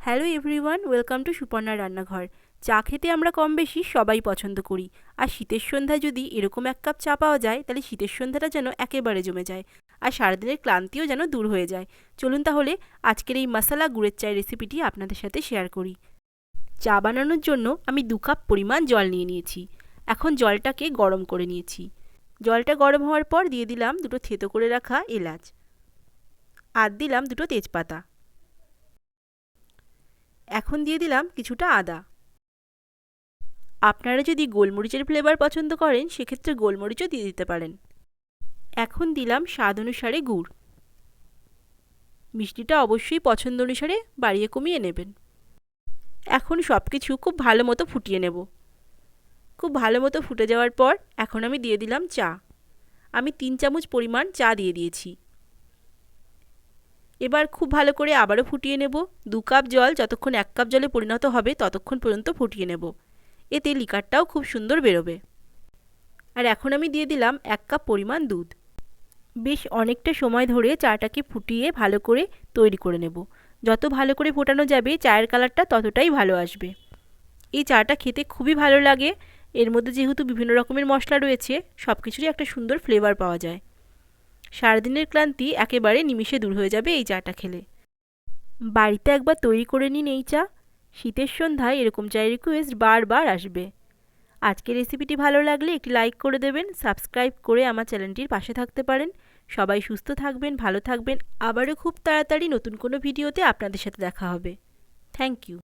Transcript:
Hello everyone, welcome to Suparna রান্নাঘর। চা খেতে আমরা কম বেশি সবাই পছন্দ করি। আর শীতের সন্ধ্যায় যদি এরকম এক কাপ চা পাওয়া যায় তাহলে শীতের সন্ধ্যাটা যেন একেবারে জমে যায় আর সারাদিনের ক্লান্তিও যেন দূর হয়ে যায়। চলুন তাহলে আজকের এই মশালা গুড়ের চায়ের রেসিপিটি আপনাদের সাথে শেয়ার করি। চা বানানোর জন্য আমি 2 কাপ পরিমাণ জল নিয়ে নিয়েছি। এখন জলটাকে গরম করে নিয়েছি। জলটা গরম হওয়ার পর দিয়ে দিলাম 2টো থেতো করে রাখা এলাচ, আর দিলাম 2টো তেজপাতা। এখন দিয়ে দিলাম কিছুটা আদা। আপনারা যদি গোলমরিচের ফ্লেভার পছন্দ করেন সেক্ষেত্রে গোলমরিচও দিয়ে দিতে পারেন। এখন দিলাম স্বাদ অনুসারে গুড়। মিষ্টিটা অবশ্যই পছন্দ অনুসারে বাড়িয়ে কমিয়ে নেবেন। এখন সব কিছু খুব ভালো মতো ফুটিয়ে নেব। খুব ভালো মতো ফুটে যাওয়ার পর এখন আমি দিয়ে দিলাম চা। আমি 3 চামচ পরিমাণ চা দিয়ে দিয়েছি। এবার খুব ভালো করে আবারও ফুটিয়ে নেব। 2 কাপ জল যতক্ষণ 1 কাপ জলে পরিণত হবে ততক্ষণ পর্যন্ত ফুটিয়ে নেব। এতে লিকারটাও খুব সুন্দর বেরোবে। আর এখন আমি দিয়ে দিলাম 1 কাপ পরিমাণ দুধ। বেশ অনেকটা সময় ধরে চাটাকে ফুটিয়ে ভালো করে তৈরি করে নেব। যত ভালো করে ফোটানো যাবে চায়ের কালারটা ততটাই ভালো আসবে। এই চাটা খেতে খুবই ভালো লাগে। এর মধ্যে যেহেতু বিভিন্ন রকমের মশলা রয়েছে সব কিছুরই একটা সুন্দর ফ্লেভার পাওয়া যায়। সারাদিনের ক্লান্তি একেবারে নিমিষে দূর হয়ে যাবে এই চাটা খেলে। বাড়িতে একবার তৈরি করে নিন এই চা। শীতের সন্ধ্যায় এরকম চায়ের রিকোয়েস্ট বারবার আসবে। আজকের রেসিপিটি ভালো লাগলে একটি লাইক করে দেবেন, সাবস্ক্রাইব করে আমার চ্যানেলটির পাশে থাকতে পারেন। সবাই সুস্থ থাকবেন, ভালো থাকবেন। আবারও খুব তাড়াতাড়ি নতুন কোনো ভিডিওতে আপনাদের সাথে দেখা হবে। Thank you.